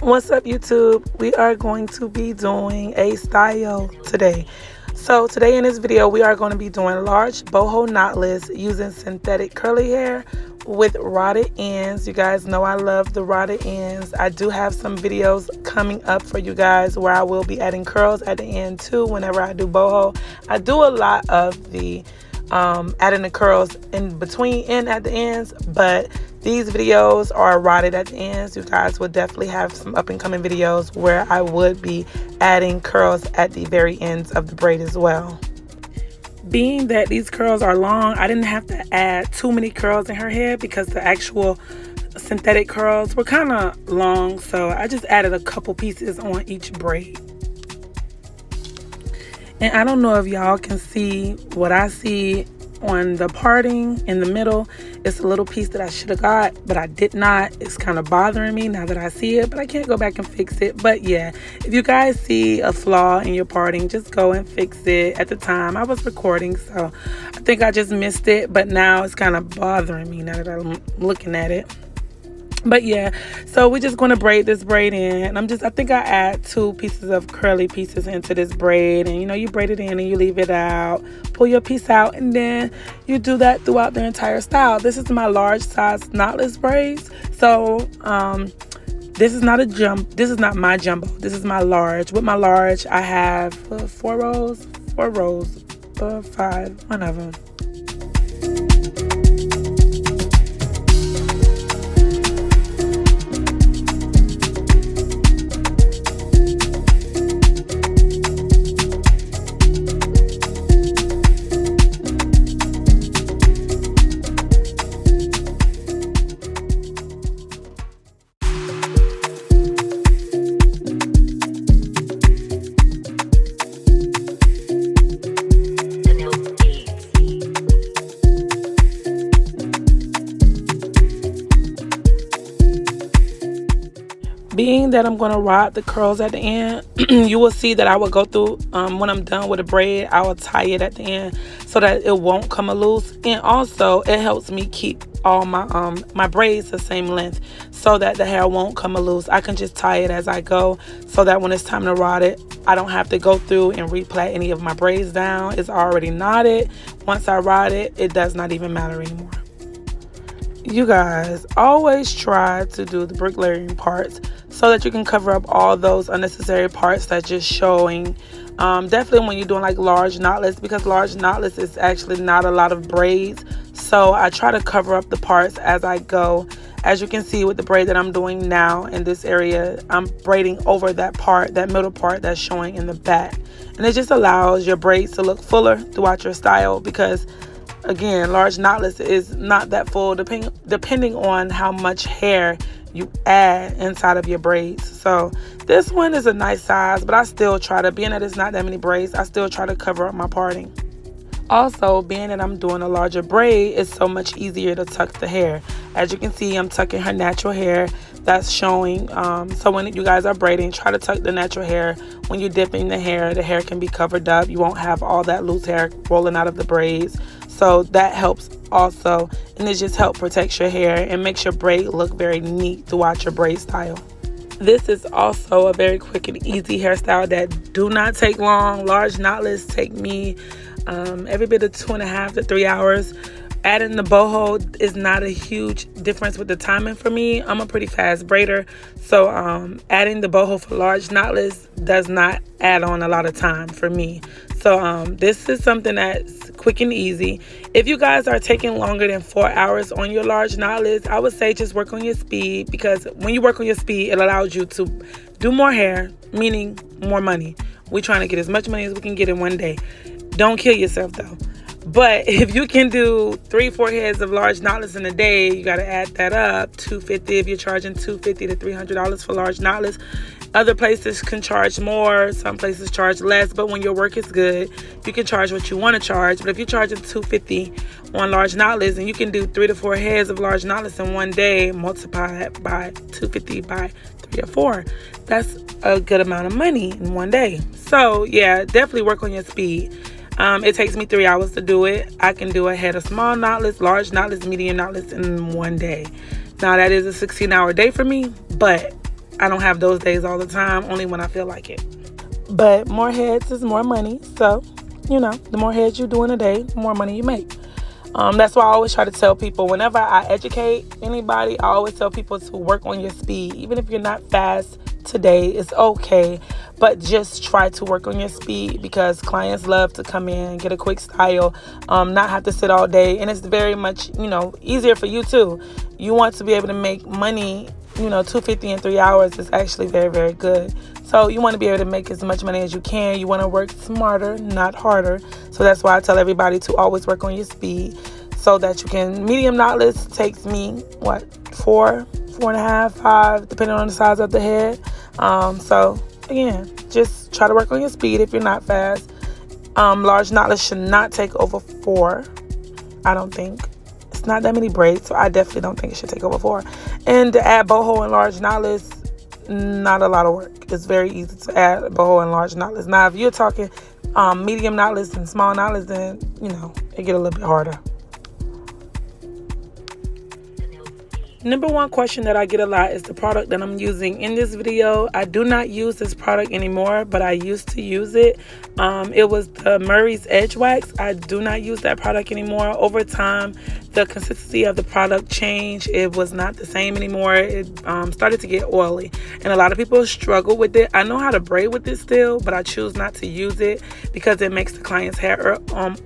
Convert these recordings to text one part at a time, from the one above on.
What's up, YouTube? We are going to be doing a style today. So today in this video we are going to be doing large boho knotless using synthetic curly hair with rotted ends. You guys know I love the rotted ends. I do have some videos coming up for you guys where I will be adding curls at the end too whenever I do boho. I do a lot of the adding the curls in between and at the ends, but these videos are rotted at the ends. You guys will definitely have some up and coming videos where I would be adding curls at the very ends of the braid as well. Being that these curls are long, I didn't have to add too many curls in her hair because the actual synthetic curls were kind of long, so I just added a couple pieces on each braid. And I don't know if y'all can see what I see on the parting in the middle. It's a little piece that I should have got, but I did not. It's kind of bothering me now that I see it, but I can't go back and fix it. But yeah, if you guys see a flaw in your parting, just go and fix it. At the time I was recording, so I think I just missed it, but now it's kind of bothering me now that I'm looking at it. But yeah, so we're just going to braid this braid in. I think I add 2 pieces of curly pieces into this braid, and you braid it in and you leave it out, pull your piece out, and then you do that throughout the entire style. This is my large size knotless braids. So this is not my jumbo. This is my large. With my large I have 4 rows, 5, one of them. Being that I'm going to rod the curls at the end, you will see that I will go through, when I'm done with the braid, I will tie it at the end so that it won't come loose. And also it helps me keep all my braids the same length so that the hair won't come loose. I can just tie it as I go so that when it's time to rod it, I don't have to go through and replait any of my braids down. It's already knotted. Once I rod it, it does not even matter anymore. You guys always try to do the bricklayering parts so that you can cover up all those unnecessary parts that's just showing. Definitely when you're doing like large knotless, because large knotless is actually not a lot of braids, so I try to cover up the parts as I go. As you can see with the braid that I'm doing now in this area, I'm braiding over that part, that middle part that's showing in the back, and it just allows your braids to look fuller throughout your style, because again, large knotless is not that full depending on how much hair you add inside of your braids. So this one is a nice size, but I still try to, being that it's not that many braids, I still try to cover up my parting. Also, being that I'm doing a larger braid, it's so much easier to tuck the hair. As you can see, I'm tucking her natural hair. That's showing. So when you guys are braiding, try to tuck the natural hair. When you're dipping the hair can be covered up. You won't have all that loose hair rolling out of the braids. So that helps also, and it just helps protect your hair and makes your braid look very neat throughout your braid style. This is also a very quick and easy hairstyle that do not take long. Large knotless take me every bit of 2.5 to 3 hours. Adding the boho is not a huge difference with the timing for me. I'm a pretty fast braider, so adding the boho for large knotless does not add on a lot of time for me. So this is something that's quick and easy. If you guys are taking longer than 4 hours on your large knotless, I would say just work on your speed, because when you work on your speed, it allows you to do more hair, meaning more money. We're trying to get as much money as we can get in one day. Don't kill yourself though. But if you can do 3-4 heads of large knotless in a day, you got to add that up. $250 if you're charging $250 to $300 for large knotless. Other places can charge more, some places charge less, but when your work is good, you can charge what you want to charge. But if you're charging $250 on large knotless and you can do 3 to 4 heads of large knotless in one day, multiply it by $250 by 3 or 4, that's a good amount of money in one day. So yeah, definitely work on your speed. It takes me 3 hours to do it. I can do a head of small knotless, large knotless, medium knotless in one day. Now that is a 16-hour day for me, but I don't have those days all the time, only when I feel like it. But more heads is more money. So, you know, the more heads you do in a day, the more money you make. That's why I always try to tell people, whenever I educate anybody, I always tell people to work on your speed. Even if you're not fast today, it's okay. But just try to work on your speed, because clients love to come in, get a quick style, not have to sit all day. And it's very much, you know, easier for you too. You want to be able to make money, you know, $250 in 3 hours is actually very, very good. So you want to be able to make as much money as you can. You want to work smarter, not harder. So that's why I tell everybody to always work on your speed, so that you can. Medium knotless takes me, 4.5, 5, depending on the size of the head. So again, just try to work on your speed if you're not fast. Large knotless should not take over 4. I don't think. It's not that many braids, so I definitely don't think it should take over 4. And to add boho and large knotless, not a lot of work. It's very easy to add boho and large knotless. Now, if you're talking medium knotless and small knotless, then, you know, it get a little bit harder. Number one question that I get a lot is the product that I'm using in this video. I do not use this product anymore, but I used to use it. It was the Murray's Edge Wax. I do not use that product anymore. Over time, the consistency of the product changed. It was not the same anymore. It started to get oily, and a lot of people struggle with it. I know how to braid with it still, but I choose not to use it because it makes the client's hair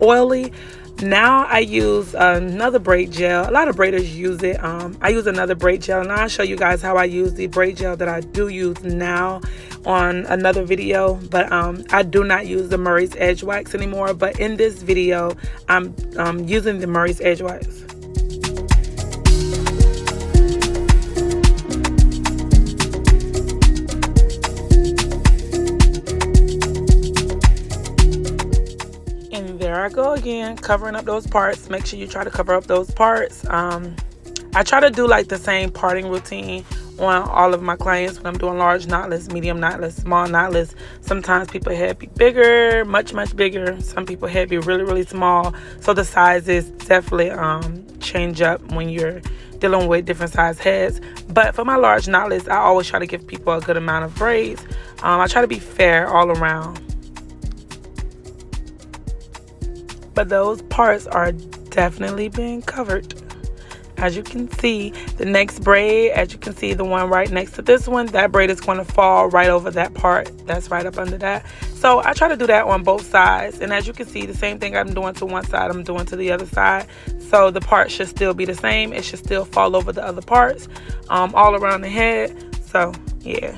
oily. Now I use another braid gel. A lot of braiders use it. I use another braid gel, and I'll show you guys how I use the braid gel that I do use now on another video. But I do not use the Murray's Edge Wax anymore. But in this video, I'm using the Murray's Edge Wax. There I go again, covering up those parts. Make sure you try to cover up those parts. I try to do like the same parting routine on all of my clients when I'm doing large knotless, medium knotless, small knotless. Sometimes people head be bigger, much bigger. Some people head be really, really small. So the sizes definitely change up when you're dealing with different size heads. But for my large knotless, I always try to give people a good amount of braids. I try to be fair all around. But those parts are definitely being covered. As you can see, the next braid, as you can see, the one right next to this one, that braid is going to fall right over that part that's right up under that. So I try to do that on both sides. And as you can see, the same thing I'm doing to one side, I'm doing to the other side. So the part should still be the same. It should still fall over the other parts all around the head. So yeah.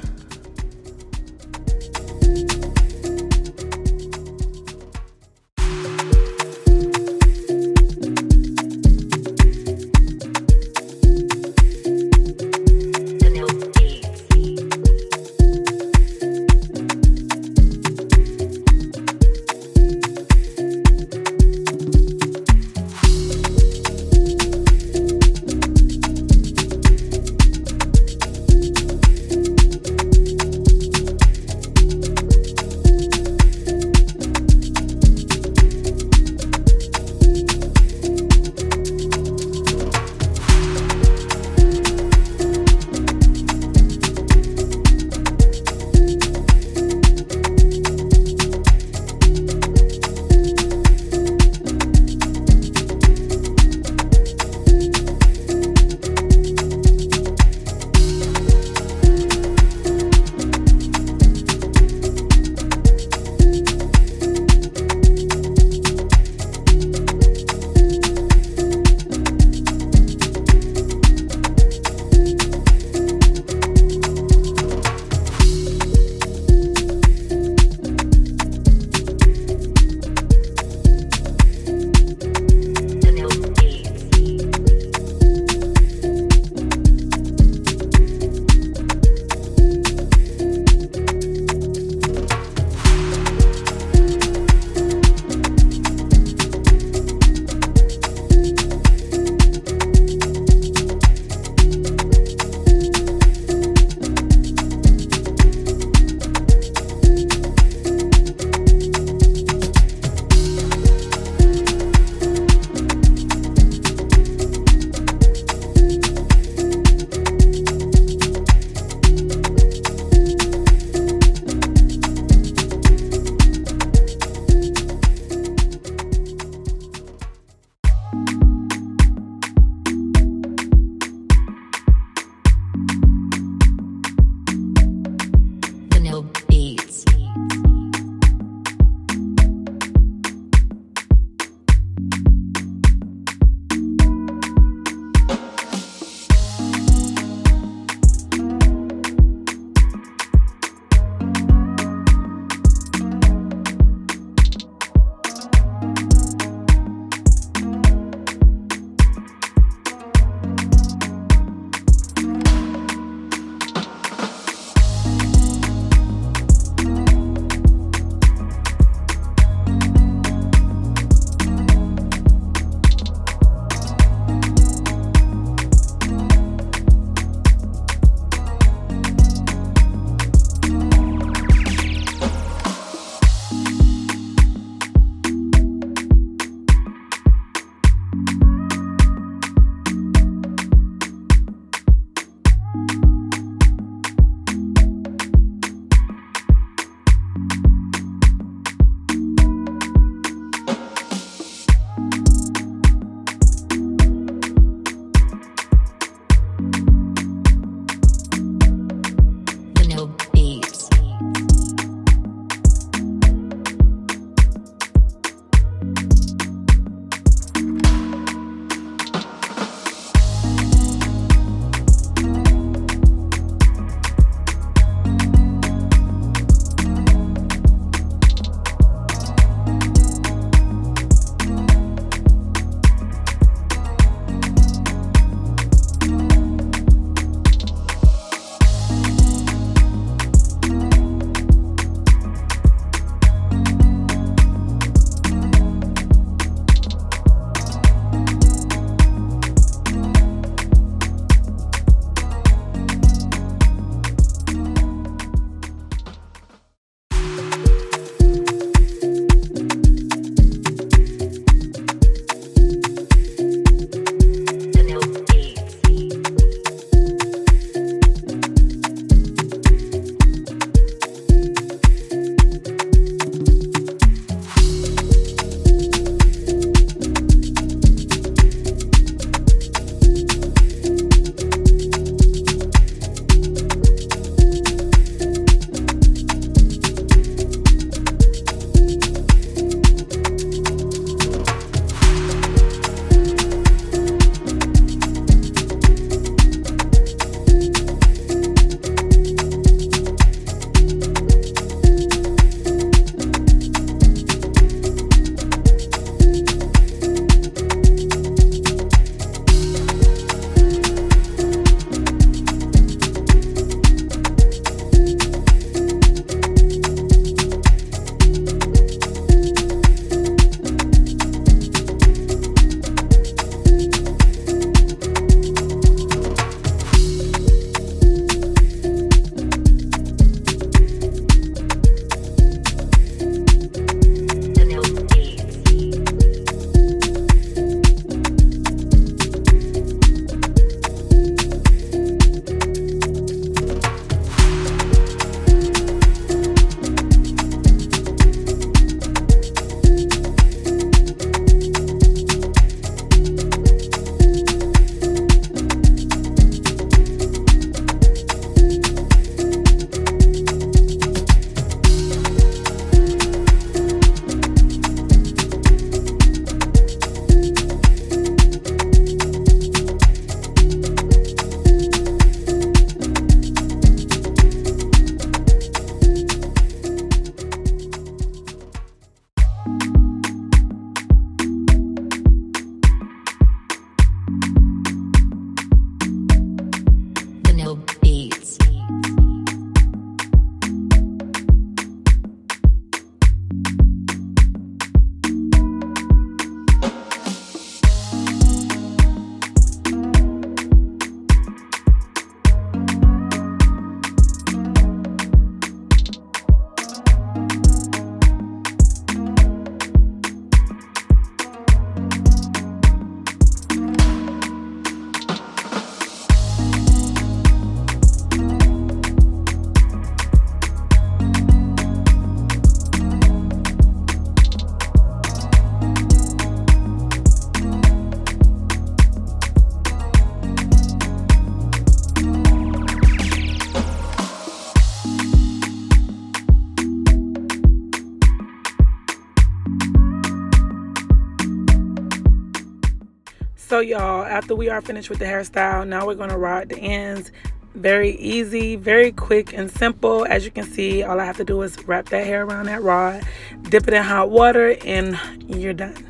So y'all, after we are finished with the hairstyle, now we're going to rod the ends. Very easy, very quick and simple. As you can see, all I have to do is wrap that hair around that rod, dip it in hot water, and you're done.